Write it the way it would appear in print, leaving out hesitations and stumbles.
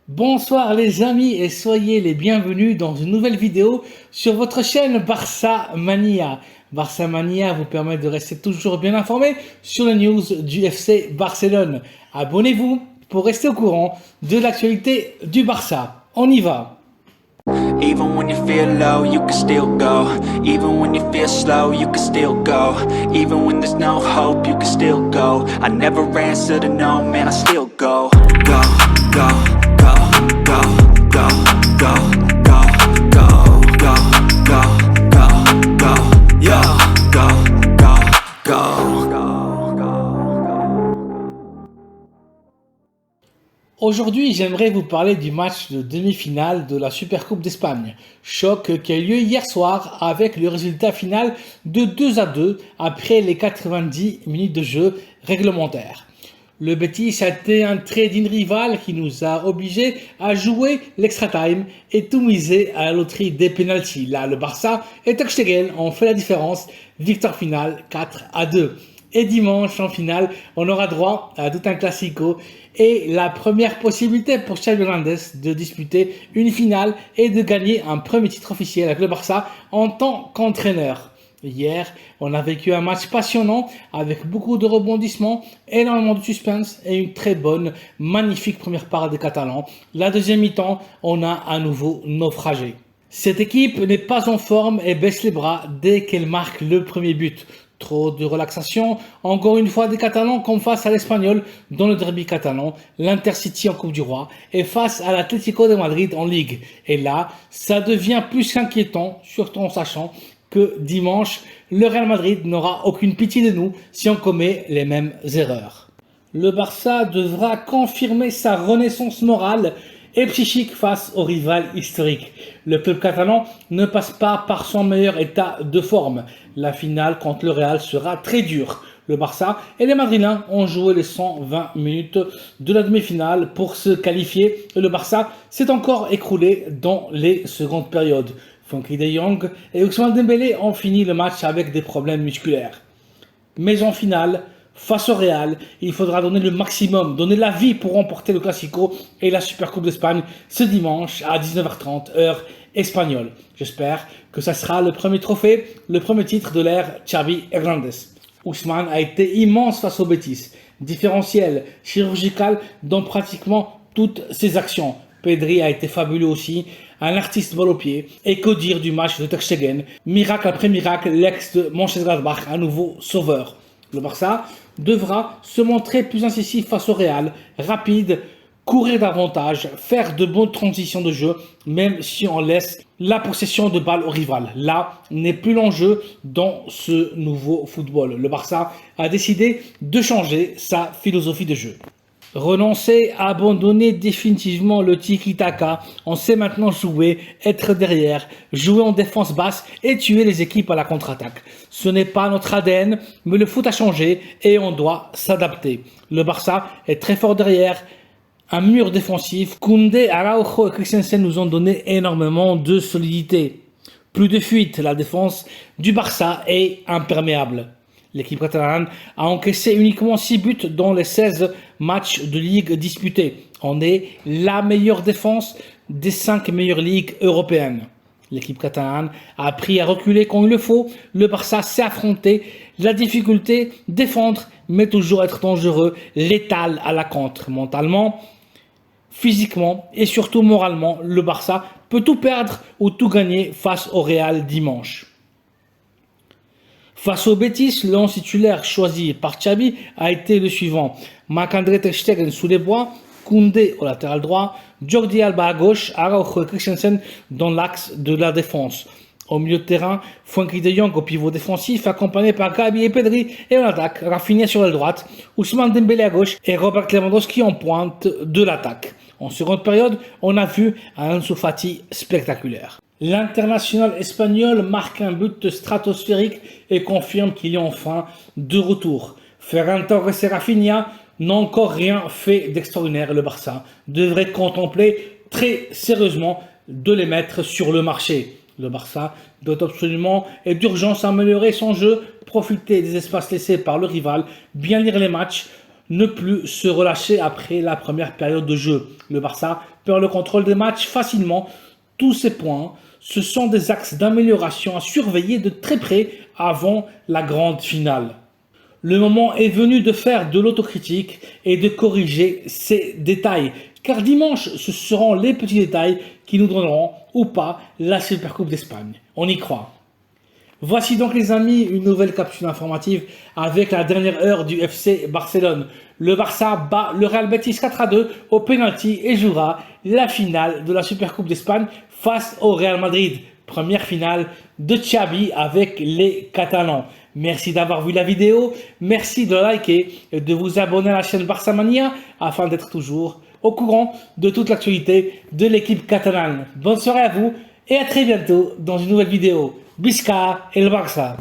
Bonsoir les amis et soyez les bienvenus dans une nouvelle vidéo sur votre chaîne Barça Mania. Barça Mania vous permet de rester toujours bien informé sur les news du FC Barcelone. Abonnez-vous pour rester au courant de l'actualité du Barça. On y va! Even when you feel low, you can still go. Even when you feel slow, you can still go. Even when there's no hope, you can still go. I never answer to no, man, I still go. Go, go, go, go, go, go, go, go, go, go, go, go, yo, go, go, go. Aujourd'hui, j'aimerais vous parler du match de demi-finale de la Supercoupe d'Espagne. Choc qui a eu lieu hier soir avec le résultat final de 2-2 après les 90 minutes de jeu réglementaire. Le Betis a été un trade-in rival qui nous a obligés à jouer l'extra time et tout miser à la loterie des pénaltys. Là, le Barça et Ter Stegen ont fait la différence. Victoire finale 4-2. Et dimanche, en finale, on aura droit à tout un classico et la première possibilité pour Xavi Hernandez de disputer une finale et de gagner un premier titre officiel avec le Barça en tant qu'entraîneur. Hier, on a vécu un match passionnant avec beaucoup de rebondissements, énormément de suspense et une très bonne, magnifique première part des Catalans. La deuxième mi-temps, on a à nouveau naufragé. Cette équipe n'est pas en forme et baisse les bras dès qu'elle marque le premier but. Trop de relaxation, encore une fois des Catalans comme face à l'Espagnol dans le derby catalan, l'Intercity en Coupe du Roi et face à l'Atlético de Madrid en Ligue. Et là, ça devient plus qu'inquiétant, surtout en sachant que dimanche, le Real Madrid n'aura aucune pitié de nous si on commet les mêmes erreurs. Le Barça devra confirmer sa renaissance morale et psychique face au rival historique. Le club catalan ne passe pas par son meilleur état de forme. La finale contre le Real sera très dure. Le Barça et les Madrilènes ont joué les 120 minutes de la demi-finale pour se qualifier et le Barça s'est encore écroulé dans les secondes périodes. Frenkie de Jong et Ousmane Dembélé ont fini le match avec des problèmes musculaires. Mais en finale, face au Real, il faudra donner le maximum, donner la vie pour remporter le Classico et la Supercoupe d'Espagne ce dimanche à 19h30 heure espagnole. J'espère que ça sera le premier trophée, le premier titre de l'ère Xavi Hernandez. Ousmane a été immense face au Betis, différentiel, chirurgical dans pratiquement toutes ses actions. Pedri a été fabuleux aussi, un artiste balle au pied. Et que dire du match de Ter Stegen, miracle après miracle, l'ex de Mönchengladbach, à nouveau sauveur. Le Barça devra se montrer plus incisif face au Real, rapide, courir davantage, faire de bonnes transitions de jeu, même si on laisse la possession de balle au rival. Là n'est plus l'enjeu dans ce nouveau football. Le Barça a décidé de changer sa philosophie de jeu. Renoncer à abandonner définitivement le tiki-taka, on sait maintenant jouer, être derrière, jouer en défense basse et tuer les équipes à la contre-attaque. Ce n'est pas notre ADN, mais le foot a changé et on doit s'adapter. Le Barça est très fort derrière, un mur défensif. Koundé, Araujo et Christensen nous ont donné énormément de solidité. Plus de fuite, la défense du Barça est imperméable. L'équipe catalane a encaissé uniquement 6 buts dans les 16 matchs de Ligue disputés. On est la meilleure défense des 5 meilleures ligues européennes. L'équipe catalane a appris à reculer quand il le faut. Le Barça s'est affronté la difficulté, défendre, mais toujours être dangereux, létal à la contre. Mentalement, physiquement et surtout moralement, le Barça peut tout perdre ou tout gagner face au Real dimanche. Face au Betis, le 11 titulaire choisi par Xavi a été le suivant. Marc-André Ter Stegen sous les bois, Koundé au latéral droit, Jordi Alba à gauche, Araujo et Christensen dans l'axe de la défense. Au milieu de terrain, Frenkie de Jong au pivot défensif, accompagné par Gabi et Pedri, et en attaque, Rafinha sur la droite, Ousmane Dembélé à gauche et Robert Lewandowski en pointe de l'attaque. En seconde période, on a vu un Ansu Fati spectaculaire. L'international espagnol marque un but stratosphérique et confirme qu'il est enfin de retour. Ferran Torres et Rafinha n'ont encore rien fait d'extraordinaire. Le Barça devrait contempler très sérieusement de les mettre sur le marché. Le Barça doit absolument et d'urgence améliorer son jeu, profiter des espaces laissés par le rival, bien lire les matchs, ne plus se relâcher après la première période de jeu. Le Barça perd le contrôle des matchs facilement. Tous ces points, ce sont des axes d'amélioration à surveiller de très près avant la grande finale. Le moment est venu de faire de l'autocritique et de corriger ces détails. Car dimanche, ce seront les petits détails qui nous donneront ou pas la Supercoupe d'Espagne. On y croit. Voici donc les amis une nouvelle capsule informative avec la dernière heure du FC Barcelone. Le Barça bat le Real Betis 4-2 au penalty et jouera la finale de la Supercoupe d'Espagne face au Real Madrid. Première finale de Xavi avec les Catalans. Merci d'avoir vu la vidéo, merci de liker et de vous abonner à la chaîne Barça Mania afin d'être toujours au courant de toute l'actualité de l'équipe catalane. Bonne soirée à vous et à très bientôt dans une nouvelle vidéo. Visca el Barça!